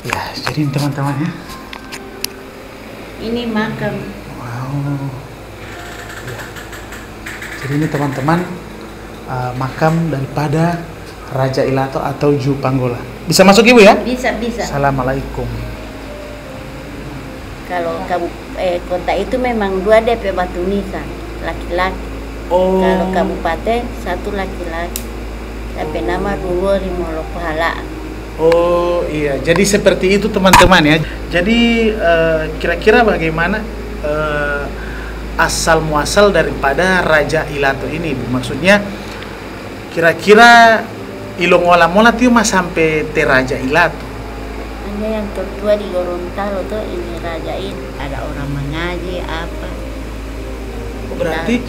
Ya, jadi ini teman-teman ya. Ini makam. Wow. Ya. Jadi ini teman-teman makam daripada Raja Ilato atau Ju Panggola. Bisa masuk Ibu ya? Bisa. Assalamualaikum. Kalau kota itu memang 2 DP batu nisan, laki-laki. Oh. Kalau kabupaten 1 laki-laki. Tapi nama dulu Rimolo Pahala. Oh iya, jadi seperti itu teman-teman ya. Jadi kira-kira bagaimana asal muasal daripada Raja Ilato ini, Bu? Maksudnya kira-kira ilong ola-mola tiyo mas sampai te Raja Ilato. Hanya yang tertua di Gorontalo tuh ini raja ini. Ada orang mengaji apa. Berarti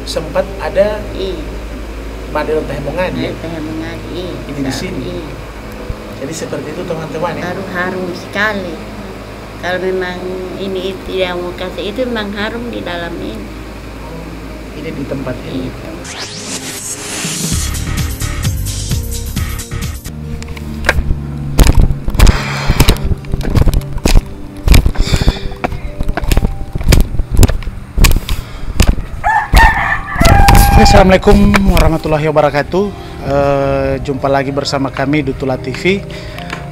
sempat ada Iya. Madel Teh Mengaji. Teh mengaji. Ini di sini. Iya. Jadi seperti itu teman-teman ya. Harum sekali. Kalau memang ini tidak mau kasih itu memang harum di dalam ini. Ini di tempat ini. Itu. Assalamualaikum warahmatullahi wabarakatuh. Jumpa lagi bersama kami Dutula TV.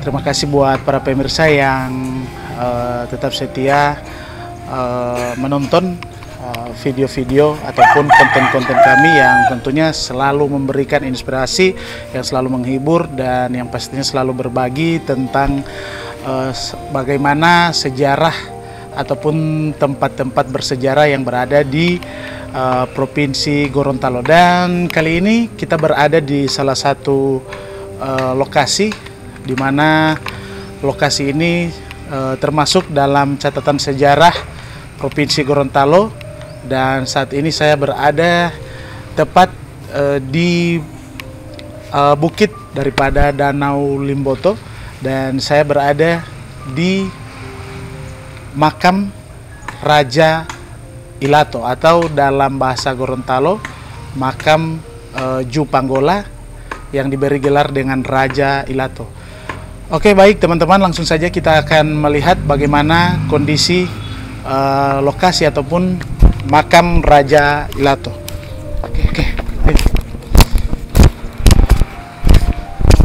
Terima kasih buat para pemirsa yang tetap setia menonton video-video ataupun konten-konten kami yang tentunya selalu memberikan inspirasi, yang selalu menghibur, dan yang pastinya selalu berbagi tentang bagaimana sejarah ataupun tempat-tempat bersejarah yang berada di Provinsi Gorontalo. Dan kali ini kita berada di salah satu lokasi di mana lokasi ini termasuk dalam catatan sejarah Provinsi Gorontalo, dan saat ini saya berada tepat di bukit daripada Danau Limboto, dan saya berada di makam Raja Ilato atau dalam bahasa Gorontalo makam Ju Panggola yang diberi gelar dengan Raja Ilato. Oke, baik teman-teman, langsung saja kita akan melihat bagaimana kondisi lokasi ataupun makam Raja Ilato. Oke, ayo.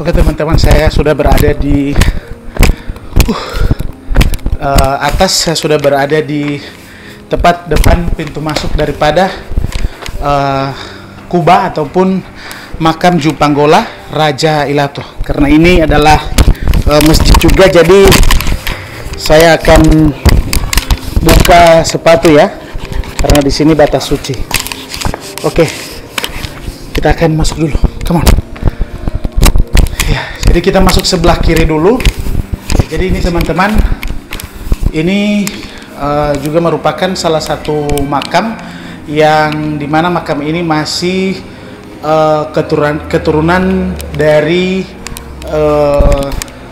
Oke teman-teman, saya sudah berada di atas, saya sudah berada di tepat depan pintu masuk daripada kubah ataupun makam Ju Panggola Raja Ilato. Karena ini adalah masjid juga, jadi saya akan buka sepatu ya, karena di sini batas suci. Oke, kita akan masuk dulu. Come on. Ya, jadi kita masuk sebelah kiri dulu. Jadi ini teman-teman, ini juga merupakan salah satu makam yang dimana makam ini masih keturunan dari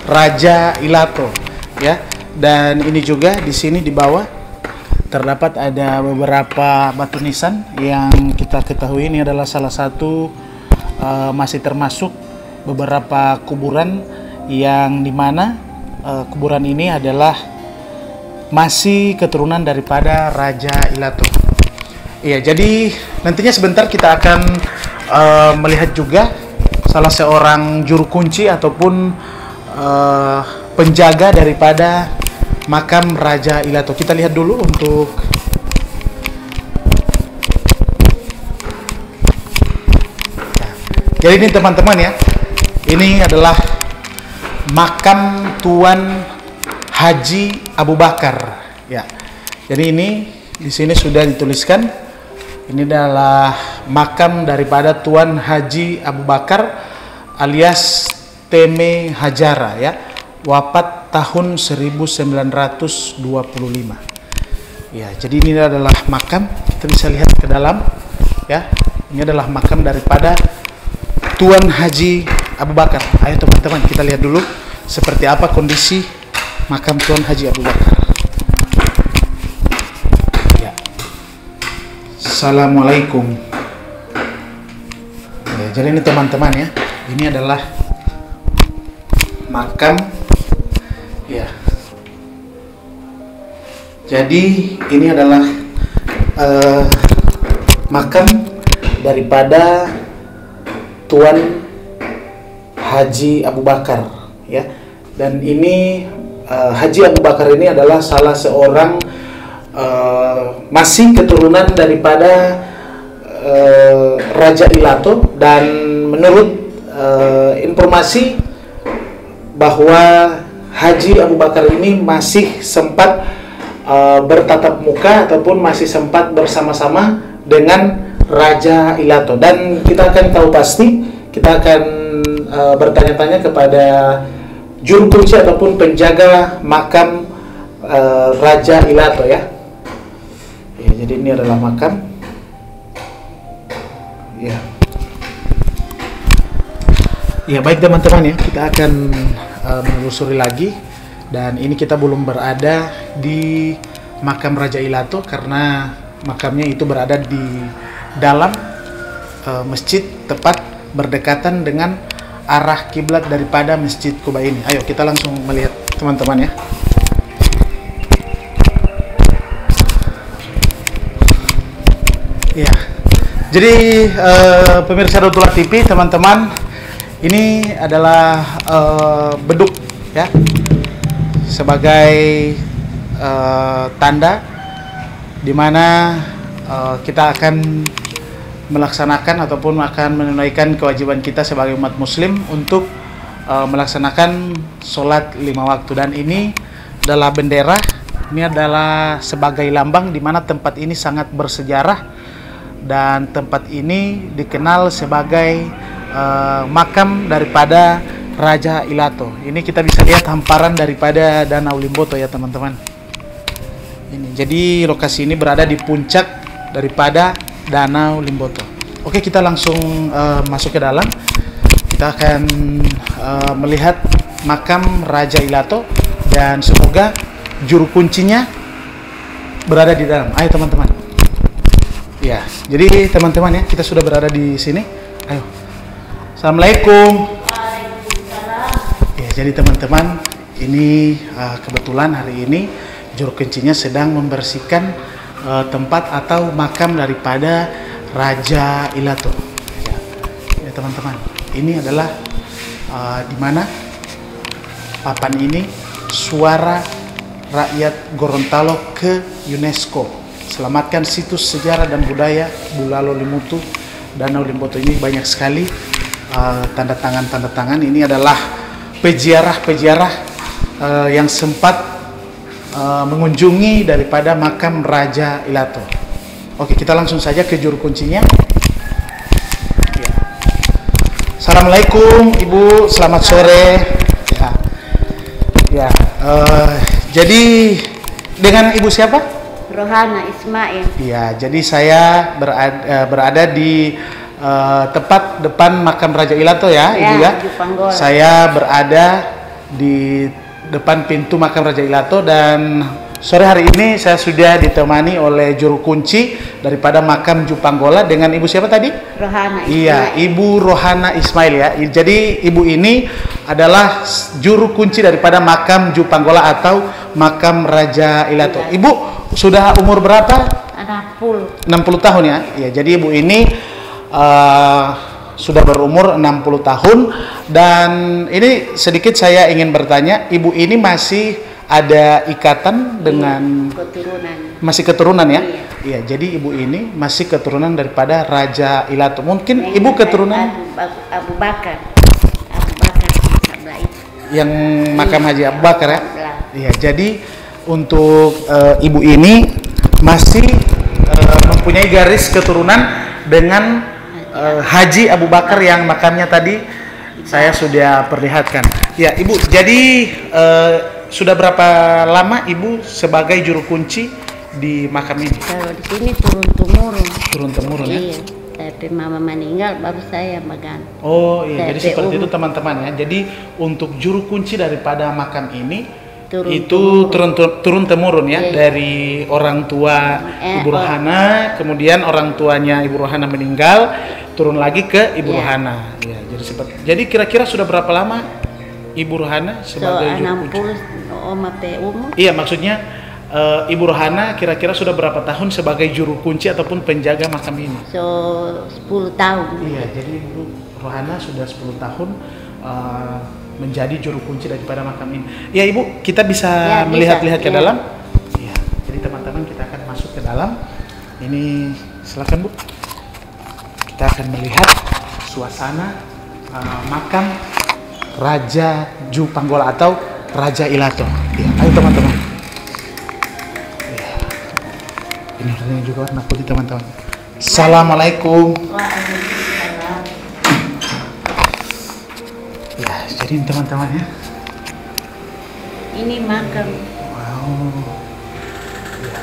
Raja Ilato ya. Dan ini juga di sini di bawah terdapat ada beberapa batu nisan yang kita ketahui ini adalah salah satu masih termasuk beberapa kuburan yang dimana kuburan ini adalah masih keturunan daripada Raja Ilato. Iya, jadi nantinya sebentar kita akan melihat juga salah seorang juru kunci ataupun penjaga daripada makam Raja Ilato. Kita lihat dulu untuk jadi ini teman-teman ya, ini adalah makam Tuan Haji Abu Bakar ya. Jadi ini di sini sudah dituliskan ini adalah makam daripada Tuan Haji Abu Bakar alias Teme Hajara ya. Wafat tahun 1925. Ya, jadi ini adalah makam, kita bisa lihat ke dalam ya. Ini adalah makam daripada Tuan Haji Abu Bakar. Ayo teman-teman, kita lihat dulu seperti apa kondisi makam Tuan Haji Abu Bakar. Ya. Assalamualaikum. Ya, jadi ini teman-teman ya, ini adalah makam Ya. Jadi ini adalah makam daripada Tuan Haji Abu Bakar, ya. Dan ini Haji Abu Bakar ini adalah salah seorang masih keturunan daripada Raja Ilato, dan menurut informasi bahwa Haji Abu Bakar ini masih sempat bertatap muka ataupun masih sempat bersama-sama dengan Raja Ilato, dan kita akan tahu pasti, kita akan bertanya-tanya kepada juru kunci ataupun penjaga makam Raja Ilato, ya. Ya, jadi ini adalah makam. Ya. Ya, baik teman-teman, ya, kita akan menelusuri lagi, dan ini kita belum berada di makam Raja Ilato karena makamnya itu berada di dalam masjid, tepat berdekatan dengan arah kiblat daripada Masjid Kuba ini. Ayo kita langsung melihat teman-teman, ya. Ya. Jadi pemirsa Rotula TV, teman-teman, ini adalah beduk, ya, sebagai tanda di mana kita akan melaksanakan ataupun akan menunaikan kewajiban kita sebagai umat muslim untuk melaksanakan sholat 5 waktu. Dan ini adalah bendera, ini adalah sebagai lambang di mana tempat ini sangat bersejarah, dan tempat ini dikenal sebagai makam daripada Raja Ilato. Ini kita bisa lihat hamparan daripada Danau Limboto, ya teman-teman. Ini jadi lokasi ini berada di puncak daripada Danau Limboto. Oke, kita langsung masuk ke dalam. Kita akan melihat makam Raja Ilato, dan semoga juru kuncinya berada di dalam. Ayo teman-teman. Ya, jadi teman-teman, ya, kita sudah berada di sini. Ayo. Assalamualaikum. Ya, jadi teman-teman, ini kebetulan hari ini juru kuncinya sedang membersihkan tempat atau makam daripada Raja Ilato. Ya, teman-teman, ini adalah di mana papan ini suara rakyat Gorontalo ke UNESCO. Selamatkan situs sejarah dan budaya Bulalo Limutu Danau Limboto. Ini banyak sekali tanda tangan. Ini adalah peziarah yang sempat mengunjungi daripada makam Raja Ilato. Oke, kita langsung saja ke juru kuncinya. Ya. Assalamualaikum Ibu, selamat sore. Ya, jadi dengan Ibu siapa? Rohana Ismail. Ya, jadi saya berada di tepat depan makam Raja Ilato, ya, Ibu, ya. Saya berada di depan pintu makam Raja Ilato, dan sore hari ini saya sudah ditemani oleh juru kunci daripada makam Jupanggola dengan Ibu siapa tadi? Rohana Ismail. Iya, Ibu Rohana Ismail, ya. Jadi Ibu ini adalah juru kunci daripada makam Jupanggola atau makam Raja Ilato. Ibu sudah umur berapa? 60 tahun, ya. Ya, jadi Ibu ini sudah berumur 60 tahun, dan ini sedikit saya ingin bertanya, Ibu ini masih ada ikatan dengan masih keturunan, ya? Iya, jadi Ibu ini masih keturunan daripada Raja Ilato. Mungkin Ibu keturunan Abu Bakar. Yang makam Haji Abu Bakar, ya? Iya, jadi untuk Ibu ini masih mempunyai garis keturunan dengan Haji Abu Bakar yang makamnya tadi saya sudah perlihatkan. Ya, Ibu, jadi sudah berapa lama Ibu sebagai juru kunci di makam ini? Kalau di sini turun-temurun. Turun-temurun, ya? Iya, tapi mama meninggal baru saya bagan. Oh iya, jadi seperti itu teman-teman, ya. Jadi untuk juru kunci daripada makam ini itu turun-temurun, ya, dari orang tua Ibu Rohana, kemudian orang tuanya Ibu Rohana meninggal, turun lagi ke Ibu Rohana. Ya, jadi kira-kira sudah berapa lama Ibu Rohana So sebagai juru kunci. 60 oma pe umur. Iya, maksudnya Ibu Rohana kira-kira sudah berapa tahun sebagai juru kunci ataupun penjaga makam ini? So 10 tahun. Iya, jadi Ibu Rohana sudah 10 tahun menjadi juru kunci daripada makam ini. Ya Ibu, kita bisa Ya, bisa. melihat-lihat ke Iya. dalam. Iya, jadi teman-teman kita akan masuk ke dalam. Ini silakan Bu. Kita akan melihat suasana makam Raja Ju Panggola atau Raja Ilato. Ya, ayo teman-teman. Ya. Ini orangnya juga warna putih teman-teman. Assalamualaikum. Waalaikumsalam. Ya, jadi ini teman-teman ya. Ini makam. Wow. Ya.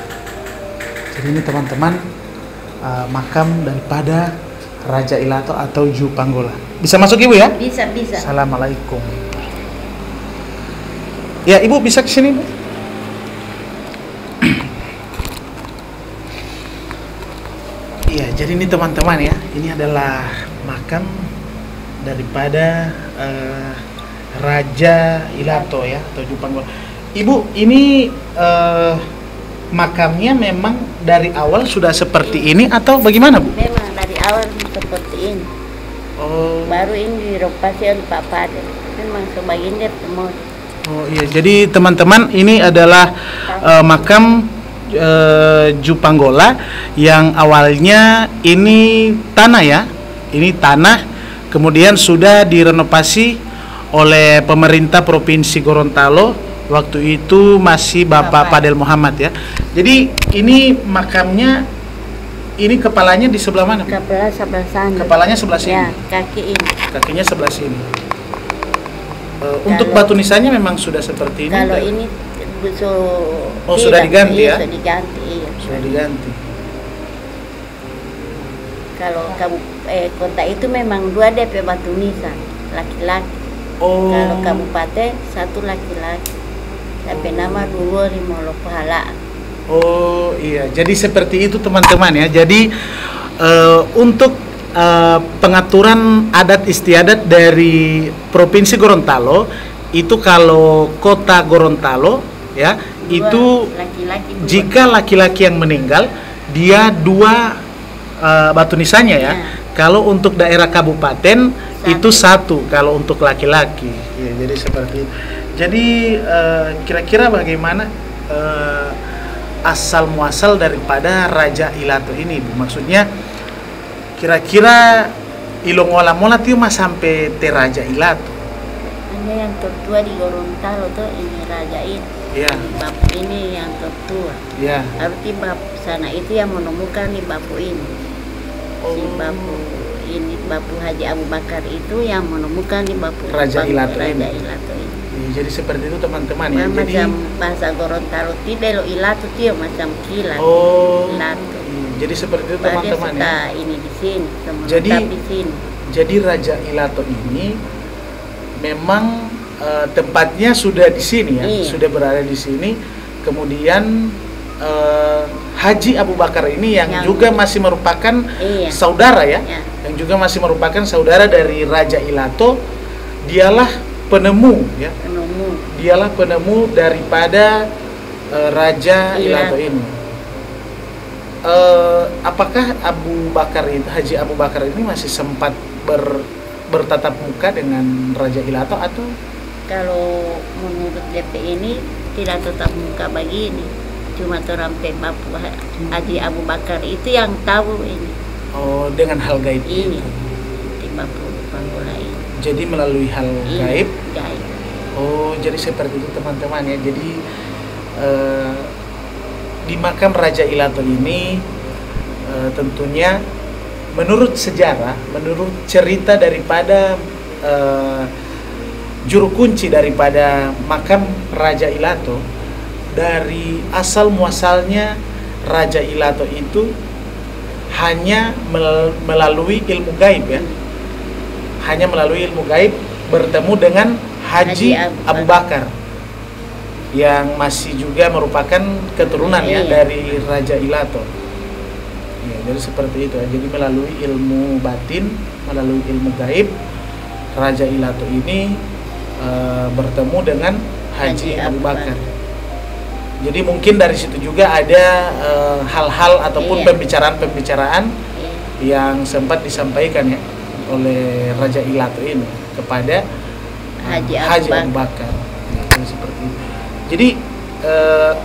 Jadi ini teman-teman makam daripada Raja Ilato atau Ju Panggola. Bisa masuk Ibu ya? Bisa. Assalamualaikum. Ya, Ibu bisa ke sini, Bu. Iya, jadi ini teman-teman ya. Ini adalah makam daripada Raja Ilato ya atau Ju Panggola. Ibu, ini makamnya memang dari awal sudah seperti ini atau bagaimana, Bu? Memang dari awal seperti ini. Oh. Baru ini direnovasi oleh Pak Padel. Memang sebagian dia mau. Oh iya, jadi teman-teman ini adalah makam Ju Panggola yang awalnya ini tanah ya, ini tanah, kemudian sudah direnovasi oleh pemerintah Provinsi Gorontalo, waktu itu masih Bapak Padel Muhammad ya. Jadi ini makamnya, ini kepalanya di sebelah mana? Kepala sebelah sana. Kepalanya sebelah sini. Ya, kaki ini. Kakinya sebelah sini. Untuk batu nisannya memang sudah seperti ini. Kalau Pak? ini Sudah diganti ya? Sudah diganti, iya. Sudah diganti. Kalau kota itu memang 2 DP batu nisan, laki-laki. Oh. Kalau kabupaten 1 laki-laki. Sampai nama dulu Rimolo Pahala. Oh iya, jadi seperti itu teman-teman ya. Jadi untuk pengaturan adat istiadat dari Provinsi Gorontalo itu, kalau kota Gorontalo ya, itu laki-laki, jika laki-laki yang meninggal dia 2 batu nisannya ya. Kalau untuk daerah kabupaten itu 1 kalau untuk laki-laki. Ya, jadi seperti itu. Jadi kira-kira bagaimana asal muasal daripada Raja Ilato ini, Bu? Maksudnya kira-kira ilongola mola tiu mas sampai te Raja Ilato. Hanya yang tertua di Gorontalo tuh ini Raja ini. Iya. Bab ini yang tertua. Iya. Arti bab sana itu yang menemukan di bapu ini. Si bapu ini, bapu Haji Abu Bakar itu yang menemukan di bapu Raja Ilato Raja ini. Ilato ini. Jadi seperti itu teman-teman ya. Jadi Macam bahasa Gorontalo tidak lo Ilato dia macam kilat. oh. Ilato. Jadi seperti itu Dia teman-teman suka ya. ini di sini, Jadi di sini. Jadi Raja Ilato ini memang tempatnya sudah di sini ya, Iya. sudah berada di sini. Kemudian Haji Abu Bakar ini yang juga masih merupakan Iya. saudara ya, Ya. yang juga masih merupakan saudara dari Raja Ilato, dialah penemu ya, Penemu. dialah penemu daripada Raja Ilato ini. Apakah Abu Bakar itu, Haji Abu Bakar ini masih sempat bertatap muka dengan Raja Ilato atau? Kalau menurut DP ini tidak tetap muka begini, cuma terampe Bapu Haji Abu Bakar itu yang tahu ini. Oh, dengan hal gaib Ini itu. di Bapu Panggola ini. Jadi melalui hal gaib. Gaib. Oh, jadi seperti itu teman-teman ya. Jadi di makam Raja Ilato ini tentunya menurut sejarah, menurut cerita daripada juru kunci daripada makam Raja Ilato, dari asal muasalnya Raja Ilato itu hanya melalui ilmu gaib ya, hanya melalui ilmu gaib bertemu dengan Haji Abu Bakar yang masih juga merupakan keturunan ya dari Raja Ilato. Ya, jadi seperti itu ya. Jadi melalui ilmu batin, melalui ilmu gaib, Raja Ilato ini bertemu dengan Haji Haji Abu Abu Bakar. Jadi mungkin dari situ juga ada hal-hal ataupun Iya. pembicaraan Iya. yang sempat disampaikan ya oleh Raja Ilato ini kepada Haji Haji Abu Abu Bakar. Nah, seperti itu. Jadi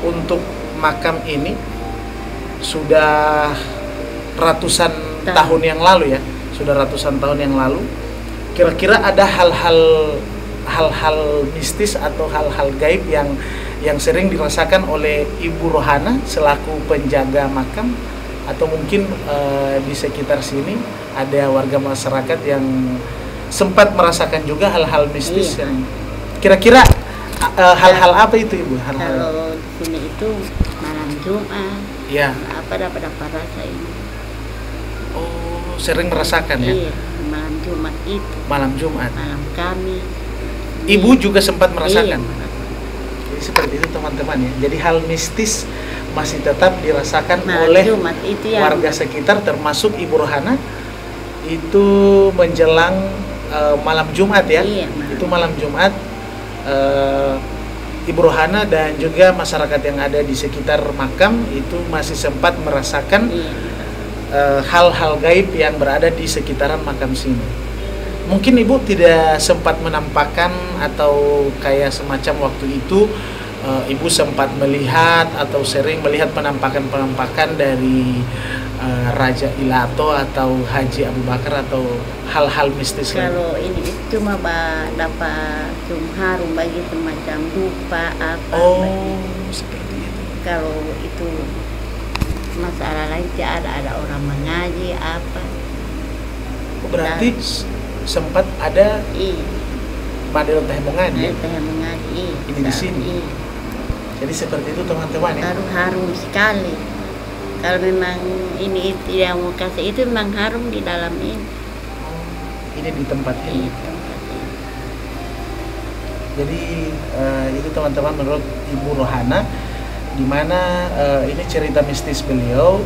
untuk makam ini sudah ratusan tahun yang lalu ya, sudah ratusan tahun yang lalu. Kira-kira ada hal-hal mistis atau hal-hal gaib yang sering dirasakan oleh Ibu Rohana selaku penjaga makam, atau mungkin di sekitar sini ada warga masyarakat yang sempat merasakan juga hal-hal mistis Iya. yang kira-kira hal-hal apa itu Ibu? Hal-hal Kalau di sini itu malam Jumat, ya. apa dapat rasa ini? Oh, sering merasakan ya Iya, malam Jumat itu, malam Jumat. malam kami. Ibu juga sempat merasakan. Iya, Jadi seperti itu teman-teman ya. Jadi hal mistis masih tetap dirasakan malam oleh Jumat itu yang warga sekitar, termasuk Ibu Rohana. Itu menjelang malam Jumat ya. Iya, malam. Itu malam Jumat. Ibu Rohana dan juga masyarakat yang ada di sekitar makam itu masih sempat merasakan Iya. hal-hal gaib yang berada di sekitaran makam sini. Mungkin Ibu tidak sempat menampakkan atau kayak semacam waktu itu Ibu sempat melihat atau sering melihat penampakan-penampakan dari Raja Ilato atau Haji Abu Bakar atau hal-hal mistis lain. Kalau ini itu cuma dapat cuma harum bagi semacam dupa apa. Oh, seperti itu. Kalau itu masalah lain tidak ada orang mengaji apa. Oh, berarti sempat ada Iya. Madel Teh Mengaji. Saya mengaji. Ini di sini? Iya. Jadi seperti itu teman-teman ya. Baru harum sekali. Kalau memang ini yang mau kasih itu memang harum di dalam ini. Ini di tempat ini. Iya, tempat ini. Jadi itu teman-teman menurut Ibu Rohana, di mana ini cerita mistis beliau,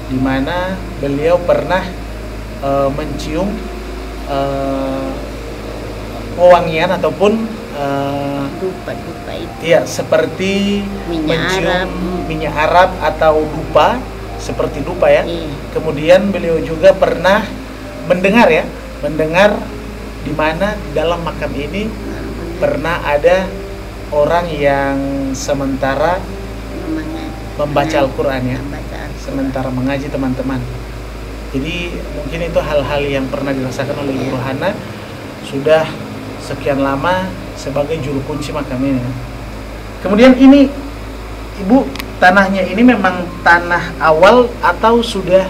di mana beliau pernah mencium wewangian ataupun Dupa itu. ya seperti Minyak mencium Arab. minyak Arab atau dupa, seperti dupa ya. Iya. Kemudian beliau juga pernah mendengar di mana dalam makam ini pernah ada orang yang sementara membaca Al-Quran ya, Membaca Al-Quran. sementara mengaji teman-teman. Jadi mungkin itu hal-hal yang pernah dirasakan oleh Ibu Rohana sudah sekian lama sebagai juru kunci makam ini. Kemudian ini Ibu, tanahnya ini memang tanah awal atau sudah?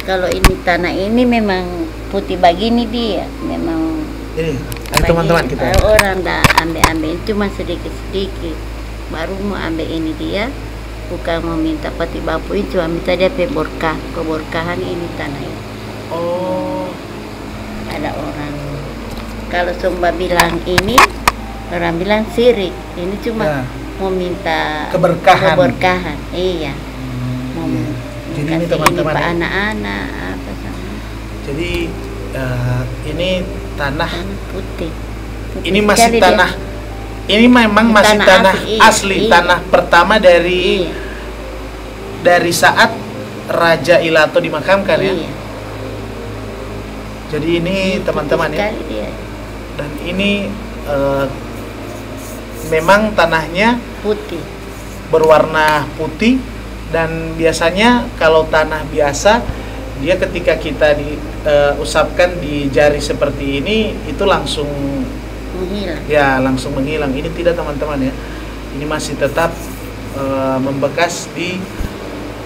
Kalau ini tanah ini memang putih begini dia, memang Ini, teman-teman kita. orang dah ambil cuma sedikit-sedikit, baru mau ambil ini dia, bukan mau minta pati bapu itu, cuma minta dia keberkahan ini tanah ini. Oh, Ada orang, kalau Sumba bilang ini, orang bilang sirik, ini cuma ya. mau minta Keberkahan. Iya. Mau Iya. Jadi ini kasih teman-teman Pak ya. anak-anak apa sama Jadi ini tanah, tanah putih. Putih ini masih sekali tanah. Ini memang masih Tanah tanah asli, asli, iya. tanah pertama dia. dari Iya. saat Raja Ilato dimakamkan ya. Iya. Jadi ini teman-teman Putih ya. sekali dia. Dan ini memang tanahnya Putih. berwarna putih, dan biasanya kalau tanah biasa dia ketika kita diusapkan di jari seperti ini itu langsung Menghilang. menghilang. Ini tidak teman-teman ya. Ini masih tetap membekas di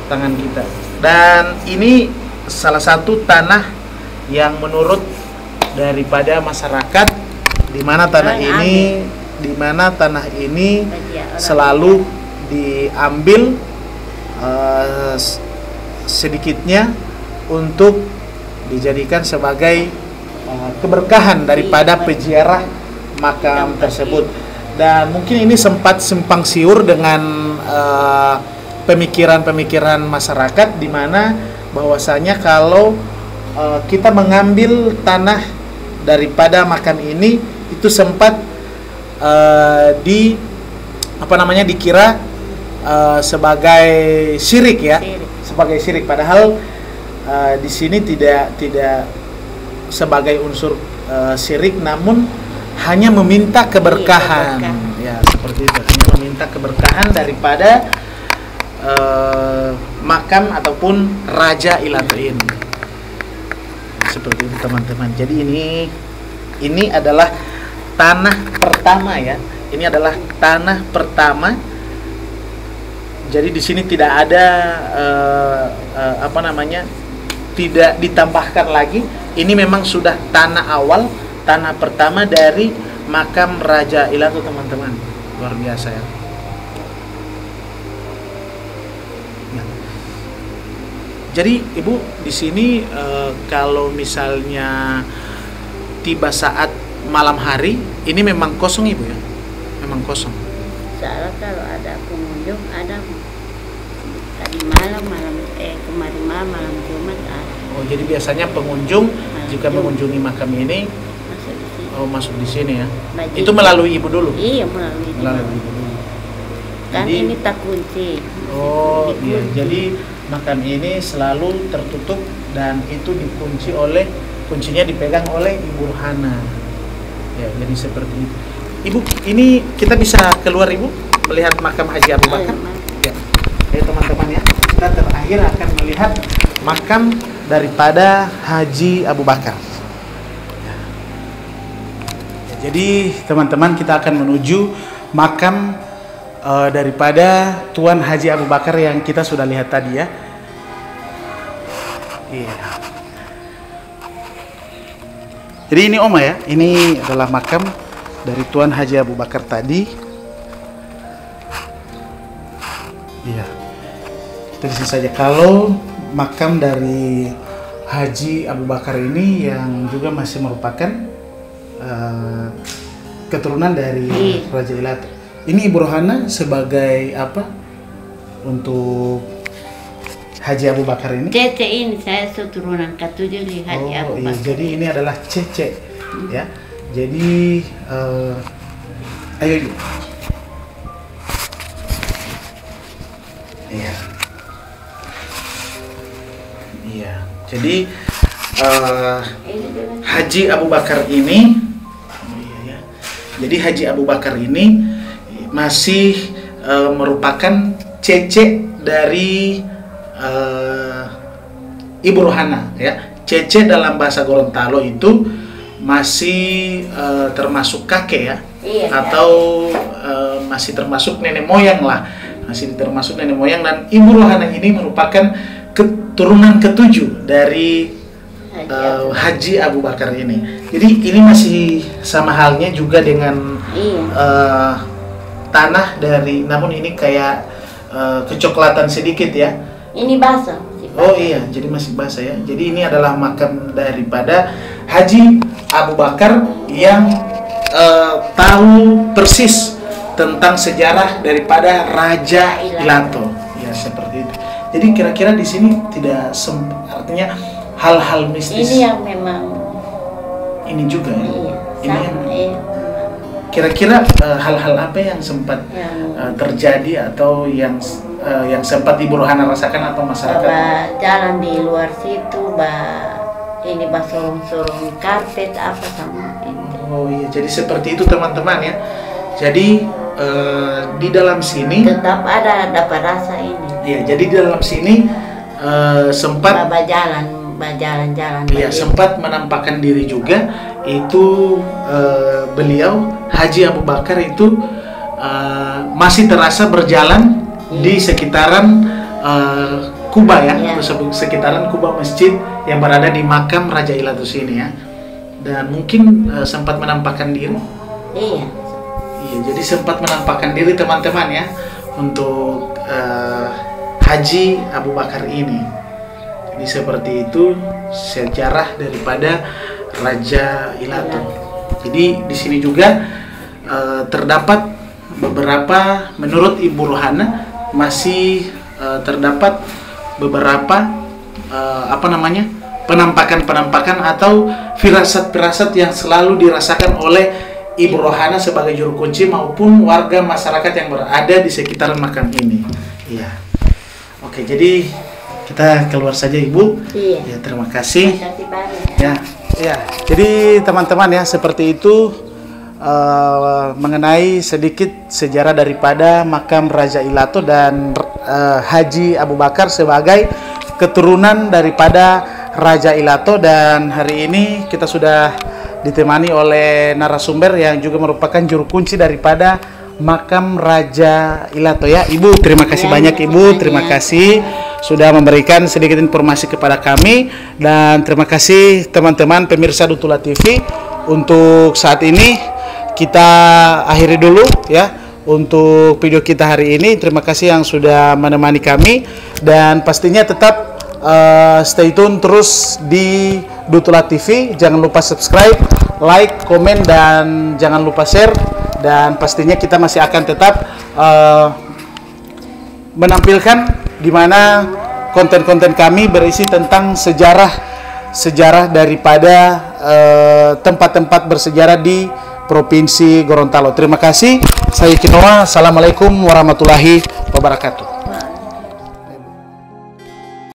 tangan kita. Dan ini salah satu tanah yang menurut daripada masyarakat di mana tanah ini selalu diambil sedikitnya untuk dijadikan sebagai keberkahan daripada peziarah makam tersebut. Dan mungkin ini sempat simpang siur dengan pemikiran-pemikiran masyarakat, di mana bahwasanya kalau kita mengambil tanah daripada makam ini itu sempat dikira sebagai syirik ya, sebagai syirik. Padahal di sini tidak sebagai unsur syirik, namun hanya meminta keberkahan. Ya, seperti itu, hanya meminta keberkahan daripada makam ataupun Raja Ilato ini. Seperti itu teman-teman. Jadi ini adalah tanah pertama ya. Ini adalah tanah pertama. Jadi di sini tidak ada tidak ditambahkan lagi. Ini memang sudah tanah awal, tanah pertama dari makam Raja Ilato teman-teman. Luar biasa ya. Jadi Ibu di sini kalau misalnya tiba saat malam hari, ini memang kosong Ibu ya, memang kosong. Soalnya kalau ada pengunjung ada tadi malam kemarin malam Jumat ada. Oh, jadi biasanya pengunjung jika mengunjungi makam ini masuk di sini ya. Bagi itu melalui Ibu dulu. Iya, melalui Ibu dulu. Kan jadi, ini tak kunci. Oh iya, jadi makam ini selalu tertutup dan itu dikunci kuncinya dipegang oleh Ibu Rohana. Ya, jadi seperti itu. Ibu, ini kita bisa keluar Ibu melihat makam Haji Abu Bakar. Ya. Oke teman-teman ya, kita terakhir akan melihat makam daripada Haji Abu Bakar. Ya. Jadi teman-teman, kita akan menuju makam daripada Tuan Haji Abu Bakar yang kita sudah lihat tadi ya. Iya. Jadi ini Oma ya, ini adalah makam dari Tuan Haji Abu Bakar tadi. Iya. Kita di sini saja. Kalau makam dari Haji Abu Bakar ini yang juga masih merupakan keturunan dari Raja Ilato. Ini Ibu Rohana sebagai apa untuk Haji Abu Bakar ini? Cece ini saya keturunan ke-7 di Haji Abu Bakar. Iya, jadi ini adalah Cece ya. Jadi ayo Ibu. Iya. Iya. Jadi Haji Abu Bakar ini Jadi Haji Abu Bakar ini masih merupakan cece dari Ibu Rohana ya. Cece dalam bahasa Gorontalo itu masih termasuk kakek ya. Iya, atau masih termasuk nenek moyang lah. Masih termasuk nenek moyang, dan Ibu Rohana ini merupakan keturunan ke-7 dari Haji Abu Bakar ini. Jadi ini masih sama halnya juga dengan tanah dari, namun ini kayak kecoklatan sedikit ya. Ini basah. Oh iya, jadi masih basah ya. Jadi ini adalah makam daripada Haji Abu Bakar yang tahu persis tentang sejarah daripada Raja Ilato. Ya seperti itu. Jadi kira-kira di sini tidak artinya hal-hal mistis. Ini yang memang. Ini juga ya. Iya, ini yang kira-kira hal-hal apa yang sempat terjadi atau yang sempat Ibu Rohana rasakan atau masyarakat? Jalan di luar situ, ini sorong-sorong karpet apa sama ini. Oh iya, jadi seperti itu teman-teman ya. Jadi di dalam sini tetap dapat rasa ini. Iya, jadi di dalam sini sempat jalan-jalan. Iya, sempat menampakkan diri juga itu beliau Haji Abu Bakar itu masih terasa berjalan di sekitaran Kuba ya, atau sekitaran Kuba masjid yang berada di makam Raja Ilato sini ya. Dan mungkin sempat menampakkan diri. Iya, jadi sempat menampakkan diri teman-teman ya untuk Haji Abu Bakar ini. Jadi seperti itu sejarah daripada Raja Ilato. Jadi di sini juga terdapat beberapa, menurut Ibu Rohana masih terdapat beberapa penampakan-penampakan atau firasat-firasat yang selalu dirasakan oleh Ibu Rohana sebagai juru kunci maupun warga masyarakat yang berada di sekitaran makam ini. Iya. Oke, jadi kita keluar saja Ibu. Iya. Ya, terima kasih. Terima kasih banyak. Ya, ya. Jadi teman-teman ya, seperti itu mengenai sedikit sejarah daripada makam Raja Ilato dan Haji Abu Bakar sebagai keturunan daripada Raja Ilato. Dan hari ini kita sudah ditemani oleh narasumber yang juga merupakan juru kunci daripada makam Raja Ilato ya. Ibu, terima kasih banyak Ibu, terima kasih sudah memberikan sedikit informasi kepada kami, dan terima kasih teman-teman pemirsa Dutula TV. Untuk saat ini kita akhiri dulu ya untuk video kita hari ini. Terima kasih yang sudah menemani kami, dan pastinya tetap stay tune terus di Dutula TV. Jangan lupa subscribe, like, komen, dan jangan lupa share. Dan pastinya kita masih akan tetap menampilkan di mana konten-konten kami berisi tentang sejarah daripada tempat-tempat bersejarah di Provinsi Gorontalo. Terima kasih. Saya Kinoa. Assalamualaikum warahmatullahi wabarakatuh.